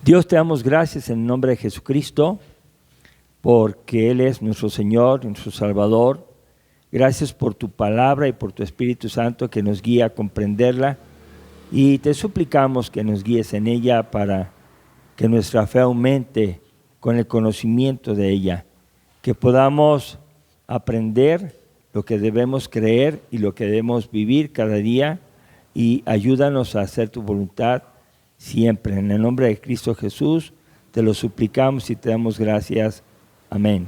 Dios, te damos gracias en el nombre de Jesucristo, porque Él es nuestro Señor, nuestro Salvador. Gracias por tu palabra y por tu Espíritu Santo que nos guía a comprenderla. Y te suplicamos que nos guíes en ella para que nuestra fe aumente con el conocimiento de ella. Que podamos aprender lo que debemos creer y lo que debemos vivir cada día. Y ayúdanos a hacer tu voluntad siempre. En el nombre de Cristo Jesús te lo suplicamos y te damos gracias. Amén.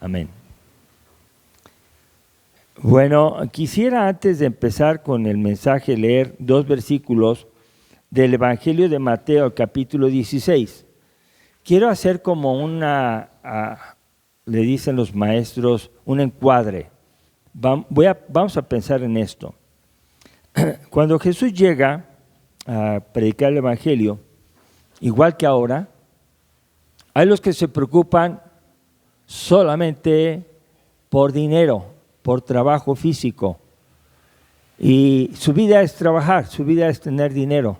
Amén. Bueno, quisiera antes de empezar con el mensaje leer 2 versículos del Evangelio de Mateo, capítulo 16. Quiero hacer como le dicen los maestros, un encuadre. Vamos a pensar en esto. Cuando Jesús llega a predicar el Evangelio, igual que ahora, hay los que se preocupan solamente por dinero, por trabajo físico. Y su vida es trabajar, su vida es tener dinero.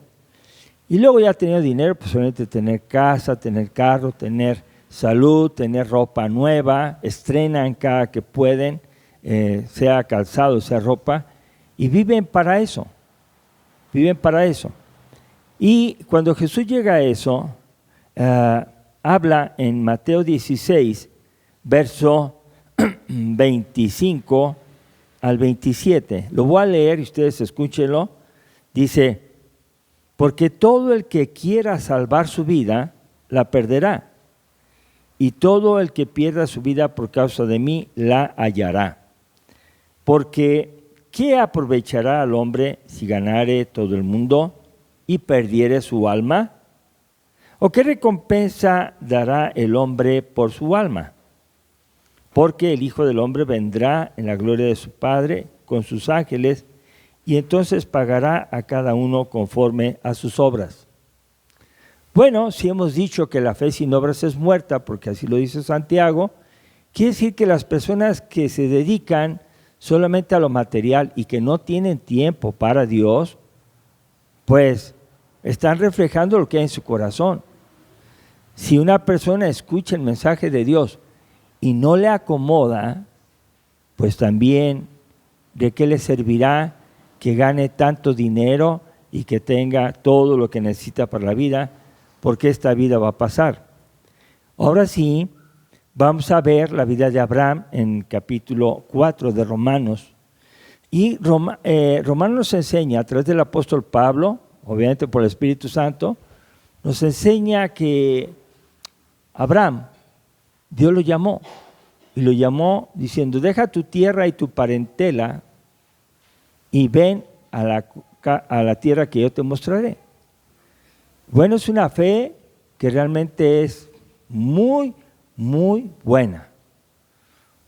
Y luego ya teniendo dinero, pues solamente tener casa, tener carro, tener salud, tener ropa nueva, estrenan cada que pueden, sea calzado, sea ropa, y viven para eso. Viven para eso. Y cuando Jesús llega a eso, habla en Mateo 16, verso 25 al 27. Lo voy a leer y ustedes escúchenlo. Dice, porque todo el que quiera salvar su vida, la perderá. Y todo el que pierda su vida por causa de mí, la hallará. Porque ¿qué aprovechará al hombre si ganare todo el mundo y perdiere su alma? ¿O qué recompensa dará el hombre por su alma? Porque el Hijo del Hombre vendrá en la gloria de su Padre con sus ángeles y entonces pagará a cada uno conforme a sus obras. Bueno, si hemos dicho que la fe sin obras es muerta, porque así lo dice Santiago, quiere decir que las personas que se dedican solamente a lo material y que no tienen tiempo para Dios, pues están reflejando lo que hay en su corazón. Si una persona escucha el mensaje de Dios y no le acomoda, pues también ¿de qué le servirá que gane tanto dinero y que tenga todo lo que necesita para la vida? Porque esta vida va a pasar. Ahora sí, vamos a ver la vida de Abraham en capítulo 4 de Romanos. Y Romanos nos enseña, a través del apóstol Pablo, obviamente por el Espíritu Santo, nos enseña que Abraham, Dios lo llamó, y lo llamó diciendo, deja tu tierra y tu parentela y ven a la tierra que yo te mostraré. Bueno, es una fe que realmente es muy, muy buena.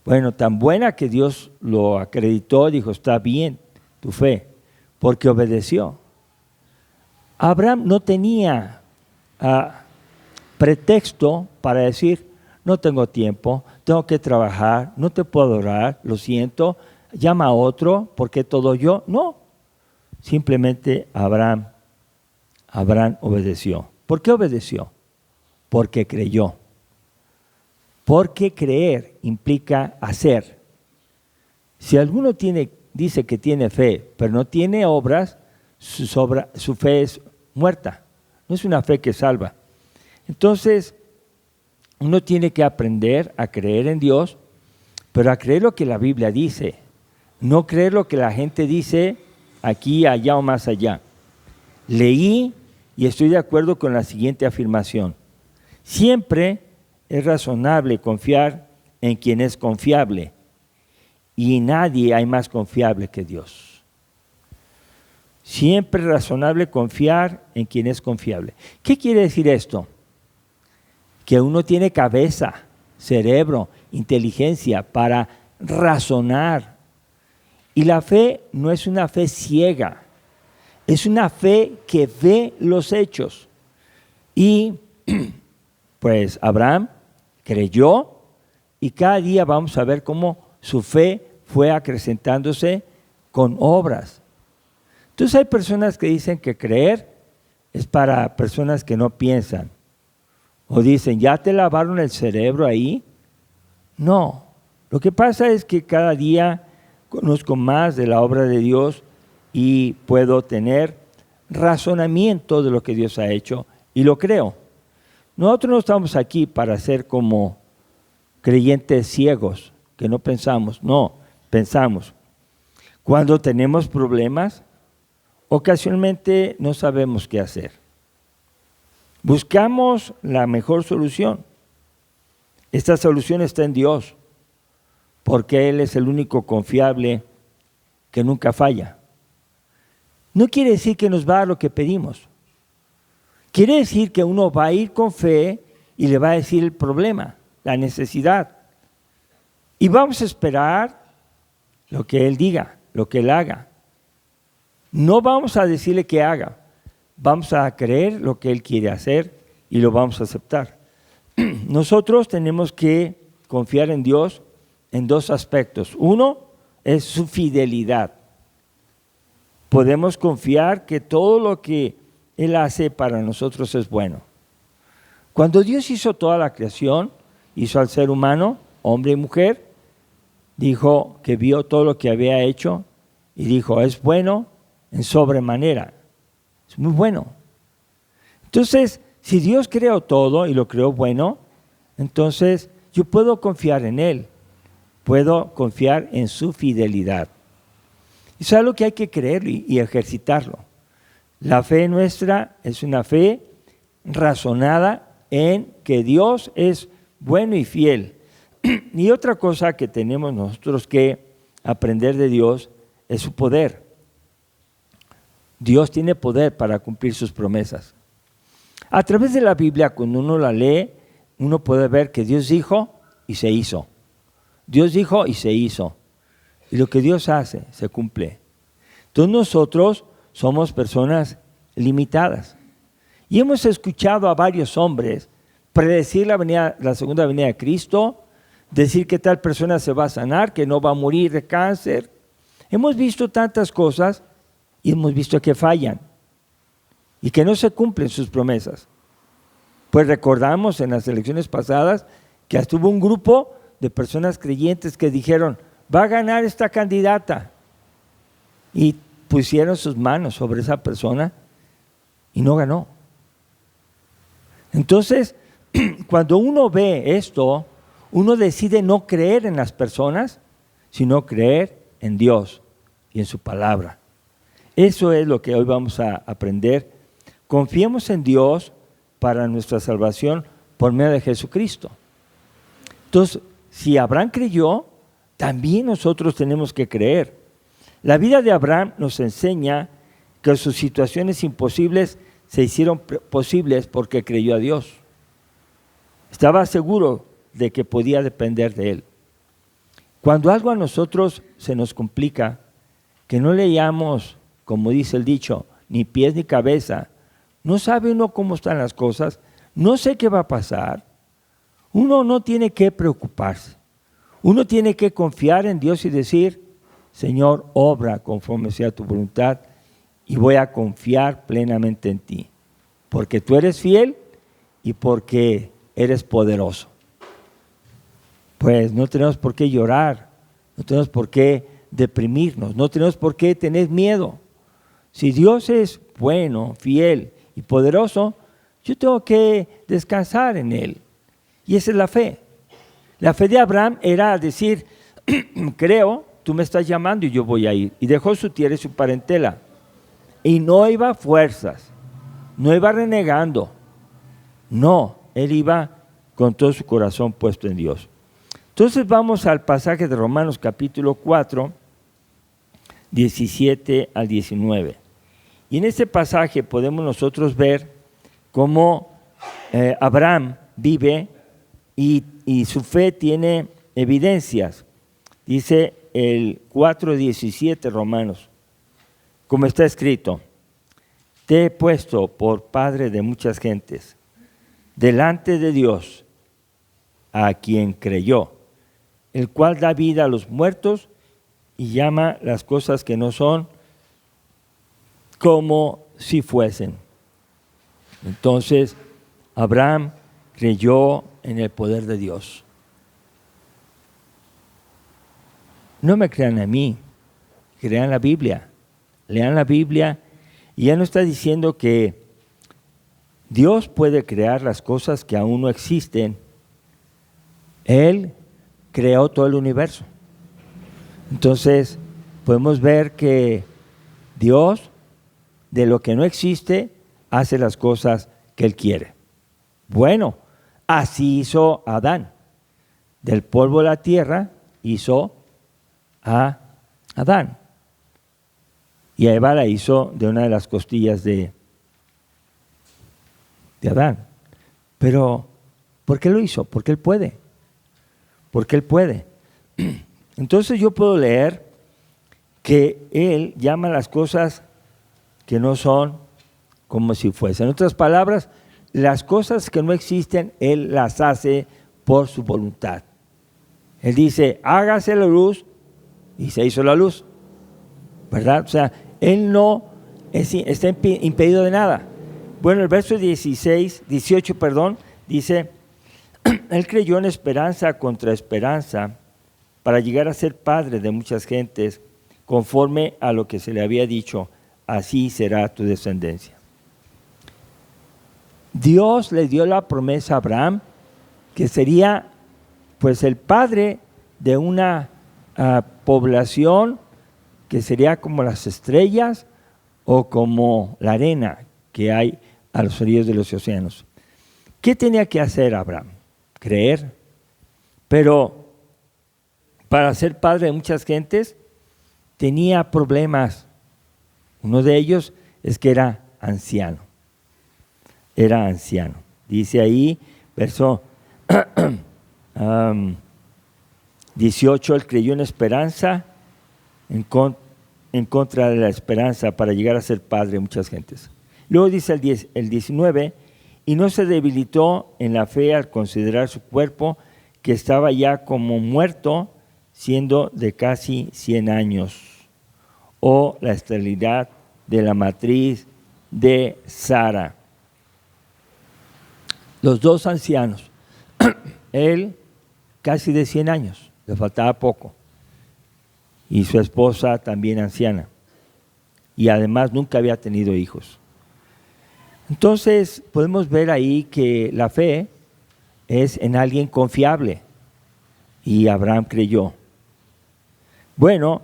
Bueno, tan buena que Dios lo acreditó, dijo, está bien tu fe, porque obedeció. Abraham no tenía pretexto para decir, no tengo tiempo, tengo que trabajar, no te puedo adorar, lo siento, llama a otro, porque todo yo. No, simplemente Abraham obedeció. ¿Por qué obedeció? Porque creyó. Porque creer implica hacer. Si alguno dice que tiene fe, pero no tiene obras, su fe es muerta. No es una fe que salva. Entonces, uno tiene que aprender a creer en Dios, pero a creer lo que la Biblia dice. No creer lo que la gente dice aquí, allá o más allá. Leí y estoy de acuerdo con la siguiente afirmación. Siempre es razonable confiar en quien es confiable y nadie hay más confiable que Dios. Siempre es razonable confiar en quien es confiable. ¿Qué quiere decir esto? Que uno tiene cabeza, cerebro, inteligencia para razonar. Y la fe no es una fe ciega, es una fe que ve los hechos. Y pues Abraham creyó y cada día vamos a ver cómo su fe fue acrecentándose con obras. Entonces hay personas que dicen que creer es para personas que no piensan. O dicen, ¿ya te lavaron el cerebro ahí? No. Lo que pasa es que cada día conozco más de la obra de Dios y puedo tener razonamiento de lo que Dios ha hecho y lo creo. Nosotros no estamos aquí para ser como creyentes ciegos, que no pensamos. No, pensamos. Cuando tenemos problemas, ocasionalmente no sabemos qué hacer. Buscamos la mejor solución. Esta solución está en Dios, porque Él es el único confiable que nunca falla. No quiere decir que nos va a dar lo que pedimos. Quiere decir que uno va a ir con fe y le va a decir el problema, la necesidad. Y vamos a esperar lo que Él diga, lo que Él haga. No vamos a decirle que haga. Vamos a creer lo que Él quiere hacer y lo vamos a aceptar. Nosotros tenemos que confiar en Dios en dos aspectos. Uno es su fidelidad. Podemos confiar que todo lo que Él hace para nosotros es bueno. Cuando Dios hizo toda la creación, hizo al ser humano, hombre y mujer, dijo que vio todo lo que había hecho y dijo, es bueno en sobremanera. Es muy bueno. Entonces, si Dios creó todo y lo creó bueno, entonces yo puedo confiar en Él. Puedo confiar en su fidelidad. Eso es algo que hay que creer y ejercitarlo. La fe nuestra es una fe razonada en que Dios es bueno y fiel. Y otra cosa que tenemos nosotros que aprender de Dios es su poder. Dios tiene poder para cumplir sus promesas. A través de la Biblia, cuando uno la lee, uno puede ver que Dios dijo y se hizo. Dios dijo y se hizo. Y lo que Dios hace, se cumple. Entonces nosotros somos personas limitadas. Y hemos escuchado a varios hombres predecir la segunda venida de Cristo, decir que tal persona se va a sanar, que no va a morir de cáncer. Hemos visto tantas cosas y hemos visto que fallan y que no se cumplen sus promesas. Pues recordamos en las elecciones pasadas que hasta hubo un grupo de personas creyentes que dijeron, va a ganar esta candidata. Y pusieron sus manos sobre esa persona y no ganó. Entonces, cuando uno ve esto, uno decide no creer en las personas, sino creer en Dios y en su palabra. Eso es lo que hoy vamos a aprender. Confiemos en Dios para nuestra salvación por medio de Jesucristo. Entonces, si Abraham creyó, también nosotros tenemos que creer. La vida de Abraham nos enseña que sus situaciones imposibles se hicieron posibles porque creyó a Dios. Estaba seguro de que podía depender de Él. Cuando algo a nosotros se nos complica, que no le hallamos, como dice el dicho, ni pies ni cabeza, no sabe uno cómo están las cosas, no sé qué va a pasar, uno no tiene que preocuparse. Uno tiene que confiar en Dios y decir, Señor, obra conforme sea tu voluntad y voy a confiar plenamente en ti, porque tú eres fiel y porque eres poderoso. Pues no tenemos por qué llorar, no tenemos por qué deprimirnos, no tenemos por qué tener miedo. Si Dios es bueno, fiel y poderoso, yo tengo que descansar en Él. Y esa es la fe. La fe de Abraham era decir, creo, tú me estás llamando y yo voy a ir. Y dejó su tierra y su parentela. Y no iba a fuerzas, no iba renegando. No, él iba con todo su corazón puesto en Dios. Entonces vamos al pasaje de Romanos capítulo 4, 17 al 19. Y en este pasaje podemos nosotros ver cómo Abraham vive y su fe tiene evidencias. Dice el 4:17 Romanos, como está escrito, te he puesto por padre de muchas gentes, delante de Dios, a quien creyó, el cual da vida a los muertos y llama las cosas que no son como si fuesen. Entonces, Abraham creyó en el poder de Dios. No me crean a mí, crean la Biblia, lean la Biblia, y ya no está diciendo que Dios puede crear las cosas que aún no existen. Él creó todo el universo. Entonces, podemos ver que Dios, de lo que no existe, hace las cosas que Él quiere. Bueno, así hizo Adán. Del polvo de la tierra hizo a Adán. Y a Eva la hizo de una de las costillas de Adán. Pero, ¿por qué lo hizo? Porque Él puede. Porque Él puede. Entonces yo puedo leer que Él llama las cosas que no son como si fuesen. En otras palabras, las cosas que no existen, Él las hace por su voluntad. Él dice, hágase la luz, y se hizo la luz. ¿Verdad? O sea, Él no está impedido de nada. Bueno, el verso 18, dice, Él creyó en esperanza contra esperanza para llegar a ser padre de muchas gentes, conforme a lo que se le había dicho, así será tu descendencia. Dios le dio la promesa a Abraham que sería pues el padre de una población que sería como las estrellas o como la arena que hay a los orillas de los océanos. ¿Qué tenía que hacer Abraham? Creer. Pero para ser padre de muchas gentes tenía problemas. Uno de ellos es que era anciano. Era anciano. Dice ahí, verso 18, él creyó en esperanza, en contra de la esperanza para llegar a ser padre de muchas gentes. Luego dice el 19, y no se debilitó en la fe al considerar su cuerpo, que estaba ya como muerto, siendo de casi 100 años, o la esterilidad de la matriz de Sara. Los dos ancianos, él casi de 100 años, le faltaba poco, y su esposa también anciana, y además nunca había tenido hijos. Entonces podemos ver ahí que la fe es en alguien confiable, y Abraham creyó. Bueno,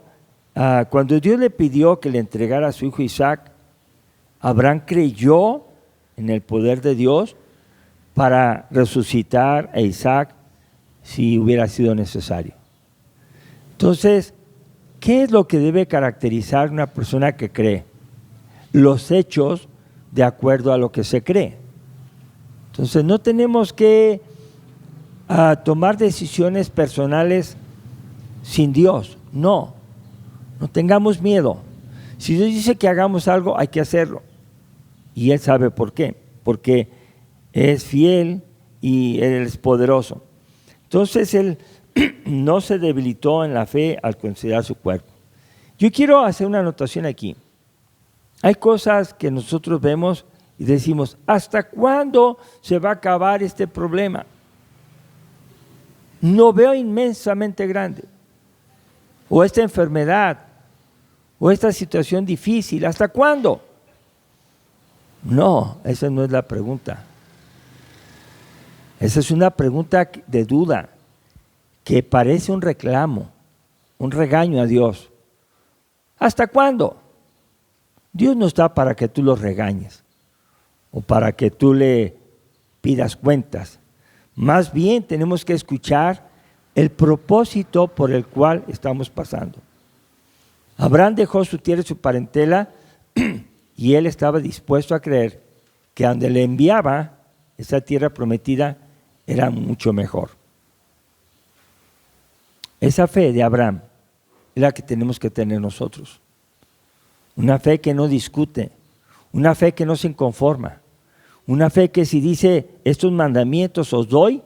cuando Dios le pidió que le entregara a su hijo Isaac, Abraham creyó en el poder de Dios para resucitar a Isaac si hubiera sido necesario. Entonces, ¿qué es lo que debe caracterizar una persona que cree? Los hechos de acuerdo a lo que se cree. Entonces, no tenemos que tomar decisiones personales sin Dios. No tengamos miedo. Si Dios dice que hagamos algo, hay que hacerlo. Y Él sabe por qué. Porque es fiel y Él es poderoso. Entonces, Él no se debilitó en la fe al considerar su cuerpo. Yo quiero hacer una anotación aquí. Hay cosas que nosotros vemos y decimos, ¿hasta cuándo se va a acabar este problema? No veo inmensamente grande. O esta enfermedad, o esta situación difícil, ¿hasta cuándo? No, esa no es la pregunta. Esa es una pregunta de duda, que parece un reclamo, un regaño a Dios. ¿Hasta cuándo? Dios no está para que tú lo regañes o para que tú le pidas cuentas. Más bien tenemos que escuchar el propósito por el cual estamos pasando. Abraham dejó su tierra y su parentela y él estaba dispuesto a creer que donde le enviaba esa tierra prometida era mucho mejor. Esa fe de Abraham es la que tenemos que tener nosotros. Una fe que no discute, una fe que no se inconforma, una fe que si dice estos mandamientos os doy,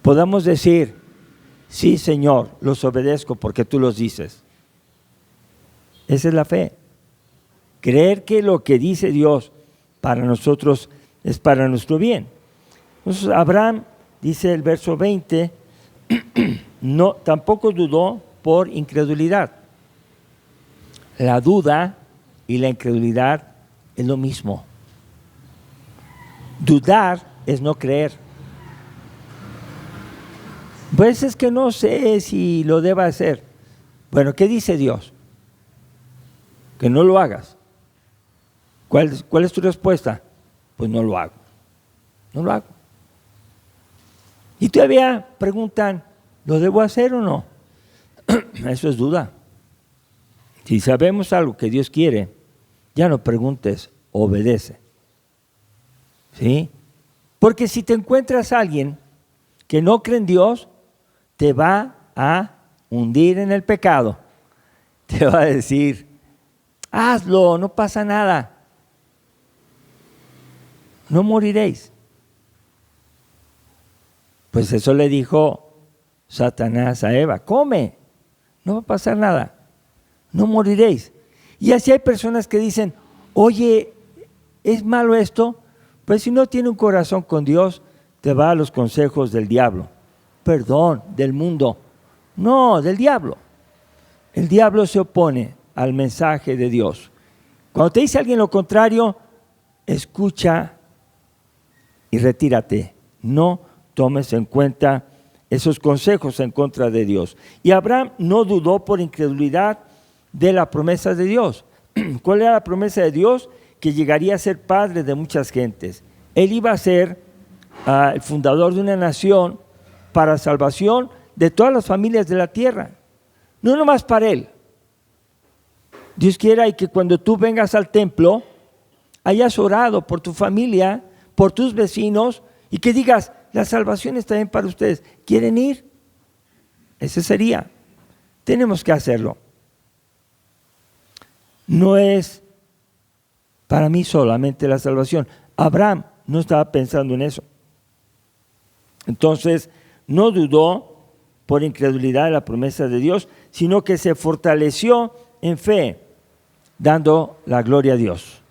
podamos decir, sí Señor, los obedezco porque tú los dices. Esa es la fe. Creer que lo que dice Dios para nosotros es para nuestro bien. Entonces Abraham, dice el verso 20, no, tampoco dudó por incredulidad. La duda y la incredulidad es lo mismo. Dudar es no creer. Pues es que no sé si lo deba hacer. Bueno, ¿qué dice Dios? Que no lo hagas. ¿Cuál es tu respuesta? Pues no lo hago. No lo hago. Y todavía preguntan, ¿lo debo hacer o no? Eso es duda. Si sabemos algo que Dios quiere, ya no preguntes, obedece. ¿Sí? Porque si te encuentras a alguien que no cree en Dios, te va a hundir en el pecado. Te va a decir, hazlo, no pasa nada. No moriréis. Pues eso le dijo Satanás a Eva, come, no va a pasar nada, no moriréis. Y así hay personas que dicen, oye, ¿es malo esto? Pues si no tiene un corazón con Dios, te va a los consejos del diablo. Perdón, del mundo. No, del diablo. El diablo se opone al mensaje de Dios. Cuando te dice alguien lo contrario, escucha y retírate. No tomes en cuenta esos consejos en contra de Dios. Y Abraham no dudó por incredulidad de la promesa de Dios. ¿Cuál era la promesa de Dios? Que llegaría a ser padre de muchas gentes. Él iba a ser el fundador de una nación para salvación de todas las familias de la tierra. No nomás para él. Dios quiera y que cuando tú vengas al templo hayas orado por tu familia, por tus vecinos y que digas, la salvación está bien para ustedes. ¿Quieren ir? Ese sería. Tenemos que hacerlo. No es para mí solamente la salvación. Abraham no estaba pensando en eso. Entonces, no dudó por incredulidad de la promesa de Dios, sino que se fortaleció en fe, dando la gloria a Dios.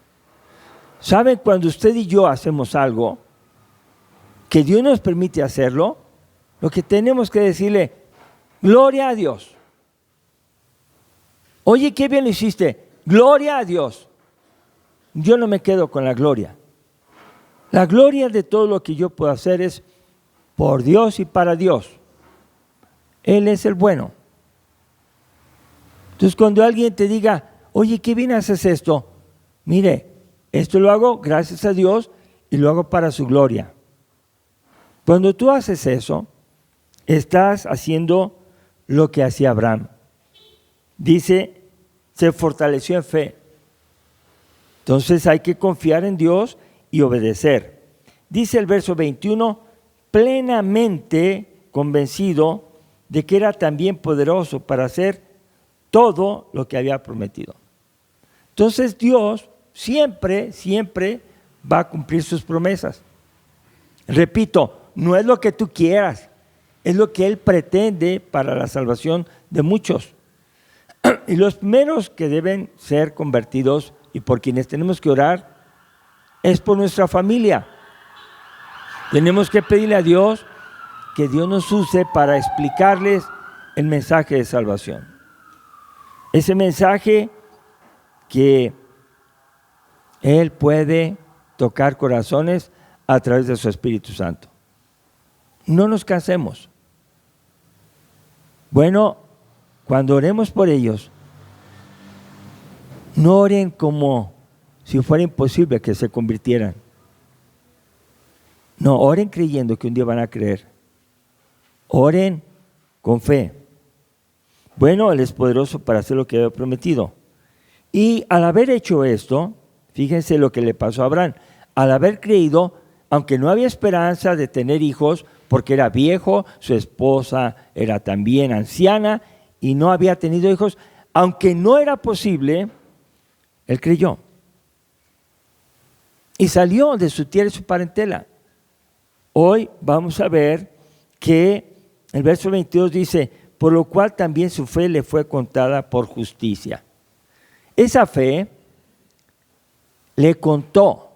¿Saben? Cuando usted y yo hacemos algo, que Dios nos permite hacerlo, lo que tenemos que decirle, gloria a Dios. Oye, qué bien lo hiciste, gloria a Dios. Yo no me quedo con la gloria. La gloria de todo lo que yo puedo hacer es por Dios y para Dios. Él es el bueno. Entonces cuando alguien te diga, oye, qué bien haces esto, mire, esto lo hago gracias a Dios y lo hago para su gloria. Cuando tú haces eso, estás haciendo lo que hacía Abraham. Dice, se fortaleció en fe. Entonces hay que confiar en Dios y obedecer. Dice el verso 21, plenamente convencido de que era también poderoso para hacer todo lo que había prometido. Entonces Dios siempre va a cumplir sus promesas. Repito, no es lo que tú quieras, es lo que Él pretende para la salvación de muchos. Y los primeros que deben ser convertidos y por quienes tenemos que orar es por nuestra familia. Tenemos que pedirle a Dios que Dios nos use para explicarles el mensaje de salvación. Ese mensaje que Él puede tocar corazones a través de su Espíritu Santo. No nos cansemos. Bueno, cuando oremos por ellos, no oren como si fuera imposible que se convirtieran. No, oren creyendo que un día van a creer. Oren con fe. Bueno, Él es poderoso para hacer lo que había prometido. Y al haber hecho esto, fíjense lo que le pasó a Abraham. Al haber creído, aunque no había esperanza de tener hijos, porque era viejo, su esposa era también anciana y no había tenido hijos, aunque no era posible, él creyó. Y salió de su tierra y su parentela. Hoy vamos a ver que el verso 22 dice, por lo cual también su fe le fue contada por justicia. Esa fe le contó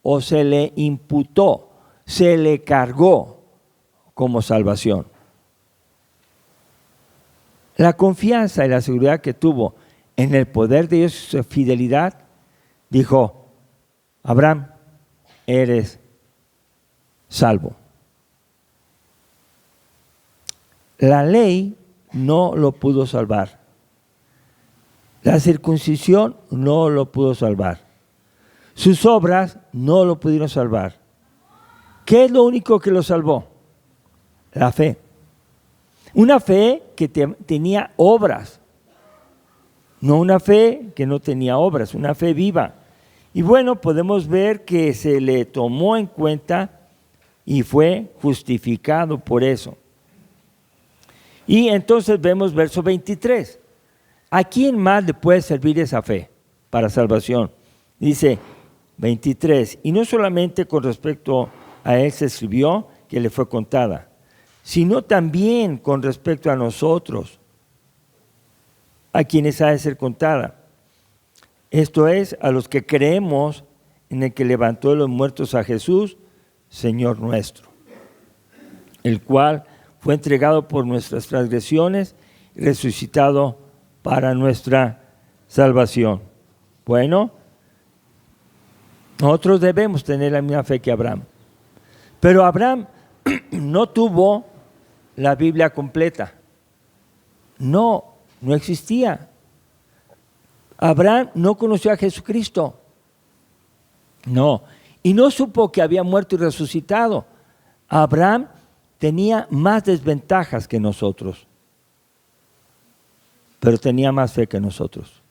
o se le imputó se le cargó como salvación. La confianza y la seguridad que tuvo en el poder de Dios y su fidelidad, dijo: Abraham, eres salvo. La ley no lo pudo salvar. La circuncisión no lo pudo salvar. Sus obras no lo pudieron salvar. ¿Qué es lo único que lo salvó? La fe. Una fe que tenía obras. No una fe que no tenía obras, una fe viva. Y bueno, podemos ver que se le tomó en cuenta y fue justificado por eso. Y entonces vemos verso 23. ¿A quién más le puede servir esa fe para salvación? Dice 23, y no solamente con respecto a él se escribió que le fue contada, sino también con respecto a nosotros, a quienes ha de ser contada. Esto es, a los que creemos en el que levantó de los muertos a Jesús, Señor nuestro, el cual fue entregado por nuestras transgresiones y resucitado para nuestra salvación. Bueno, nosotros debemos tener la misma fe que Abraham. Pero Abraham no tuvo la Biblia completa. No existía. Abraham no conoció a Jesucristo. No. Y no supo que había muerto y resucitado. Abraham tenía más desventajas que nosotros, pero tenía más fe que nosotros.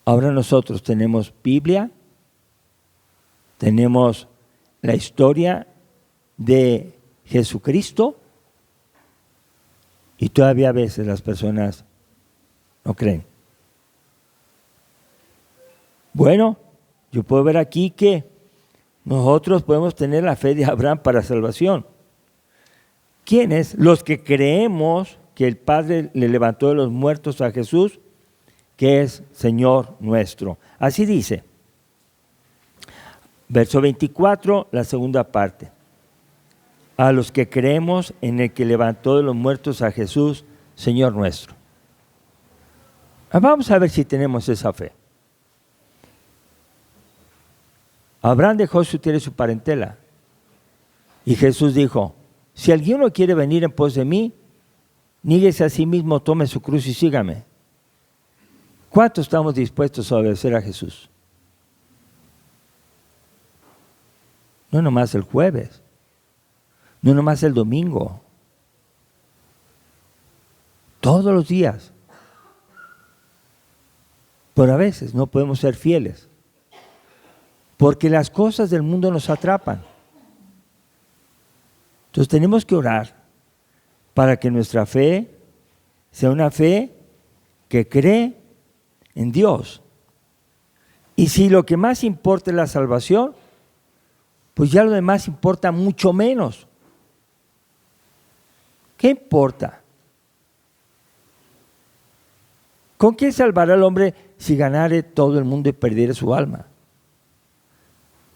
Ahora nosotros tenemos Biblia, tenemos la historia de Jesucristo, y todavía a veces las personas no creen. Bueno, yo puedo ver aquí que nosotros podemos tener la fe de Abraham para salvación. ¿Quiénes? Los que creemos que el Padre le levantó de los muertos a Jesús, que es Señor nuestro. Así dice. Verso 24, la segunda parte. A los que creemos en el que levantó de los muertos a Jesús, Señor nuestro. Vamos a ver si tenemos esa fe. Abraham dejó su tierra y su parentela. Y Jesús dijo: si alguno quiere venir en pos de mí, níguese a sí mismo, tome su cruz y sígame. ¿Cuántos estamos dispuestos a obedecer a Jesús? No nomás el jueves, no nomás el domingo, todos los días. Pero a veces no podemos ser fieles, porque las cosas del mundo nos atrapan. Entonces tenemos que orar para que nuestra fe sea una fe que cree en Dios. Y si lo que más importa es la salvación, pues ya lo demás importa mucho menos. ¿Qué importa? ¿Con qué salvará el hombre si ganare todo el mundo y perdiere su alma?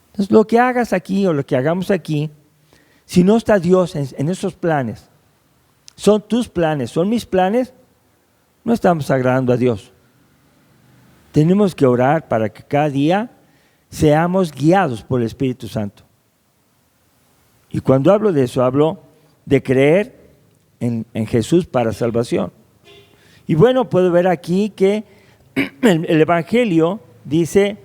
Entonces, lo que hagas aquí o lo que hagamos aquí, si no está Dios en esos planes, son tus planes, son mis planes, no estamos agradando a Dios. Tenemos que orar para que cada día seamos guiados por el Espíritu Santo. Y cuando hablo de eso, hablo de creer en Jesús para salvación. Y bueno, puedo ver aquí que el Evangelio dice,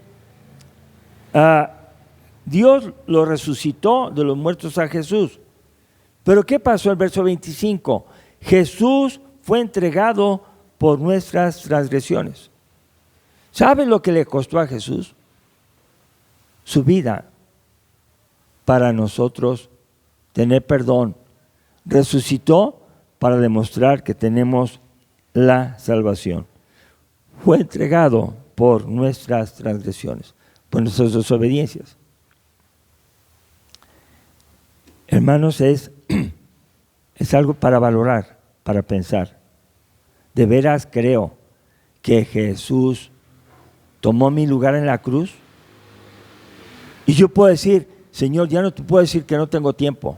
Dios lo resucitó de los muertos a Jesús. Pero ¿qué pasó en el verso 25? Jesús fue entregado por nuestras transgresiones. ¿Saben lo que le costó a Jesús? Su vida para nosotros tener perdón. Resucitó para demostrar que tenemos la salvación. Fue entregado por nuestras transgresiones, por nuestras desobediencias. Hermanos, es algo para valorar, para pensar. De veras creo que Jesús tomó mi lugar en la cruz. Y yo puedo decir, Señor, ya no te puedo decir que no tengo tiempo.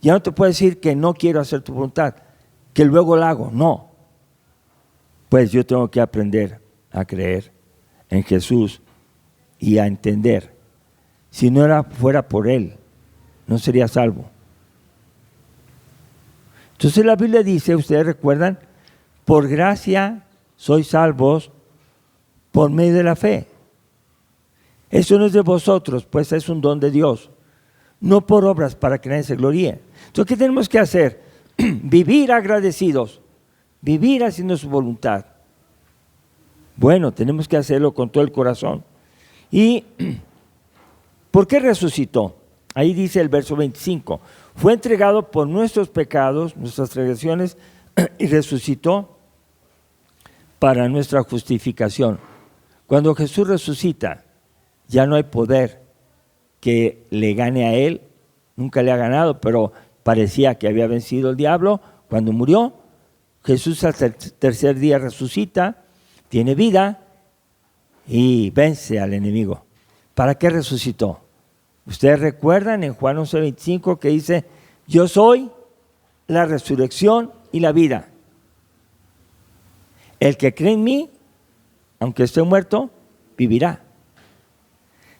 Ya no te puedo decir que no quiero hacer tu voluntad, que luego la hago. No. Pues yo tengo que aprender a creer en Jesús y a entender. Si no fuera por Él, no sería salvo. Entonces la Biblia dice, ustedes recuerdan, por gracia sois salvos por medio de la fe. Eso no es de vosotros, pues es un don de Dios. No por obras para que nadie se gloríe. Entonces, ¿qué tenemos que hacer? Vivir agradecidos, vivir haciendo su voluntad. Bueno, tenemos que hacerlo con todo el corazón. ¿Y por qué resucitó? Ahí dice el verso 25. Fue entregado por nuestros pecados, nuestras transgresiones, y resucitó para nuestra justificación. Cuando Jesús resucita, ya no hay poder que le gane a Él. Nunca le ha ganado, pero parecía que había vencido el diablo. Cuando murió, Jesús al tercer día resucita, tiene vida y vence al enemigo. ¿Para qué resucitó? Ustedes recuerdan en Juan 11:25 que dice, yo soy la resurrección y la vida. El que cree en mí, aunque esté muerto, vivirá.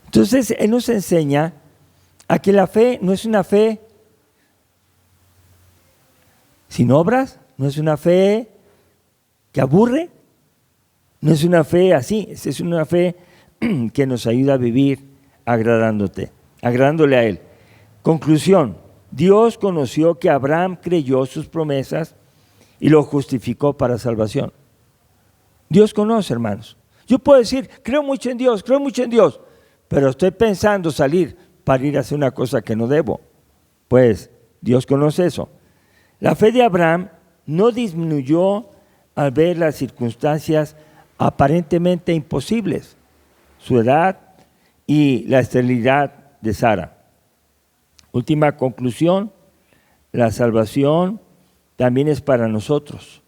Entonces, Él nos enseña a que la fe no es una fe sin obras, no es una fe que aburre, no es una fe así, es una fe que nos ayuda a vivir agradándole a Él. Conclusión, Dios conoció que Abraham creyó sus promesas y lo justificó para salvación. Dios conoce, hermanos. Yo puedo decir, creo mucho en Dios, pero estoy pensando salir para ir a hacer una cosa que no debo. Pues Dios conoce eso. La fe de Abraham no disminuyó al ver las circunstancias aparentemente imposibles, su edad y la esterilidad de Sara. Última conclusión, la salvación también es para nosotros.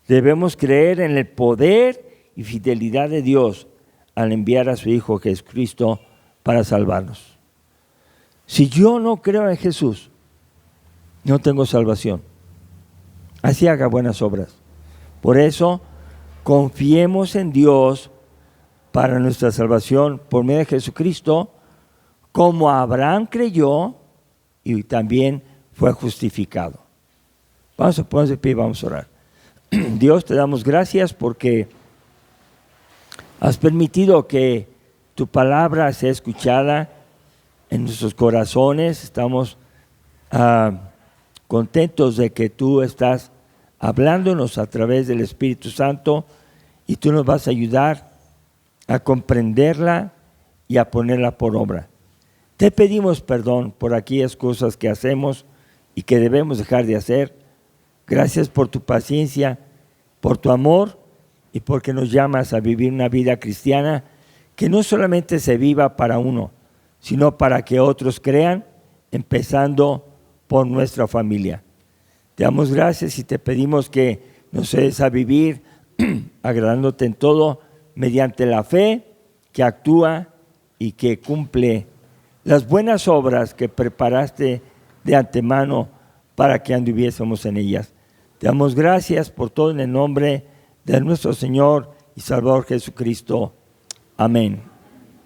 Debemos creer en el poder y fidelidad de Dios al enviar a su Hijo Jesucristo para salvarnos. Si yo no creo en Jesús, no tengo salvación. Así haga buenas obras. Por eso, confiemos en Dios para nuestra salvación por medio de Jesucristo, como Abraham creyó y también fue justificado. Vamos a ponernos de pie y vamos a orar. Dios, te damos gracias porque has permitido que tu palabra sea escuchada en nuestros corazones. Estamos contentos de que tú estás hablándonos a través del Espíritu Santo y tú nos vas a ayudar a comprenderla y a ponerla por obra. Te pedimos perdón por aquellas cosas que hacemos y que debemos dejar de hacer. Gracias por tu paciencia, por tu amor y porque nos llamas a vivir una vida cristiana que no solamente se viva para uno, sino para que otros crean, empezando por nuestra familia. Te damos gracias y te pedimos que nos ayudes a vivir agradándote en todo mediante la fe que actúa y que cumple las buenas obras que preparaste de antemano para que anduviésemos en ellas. Te damos gracias por todo en el nombre de nuestro Señor y Salvador Jesucristo. Amén.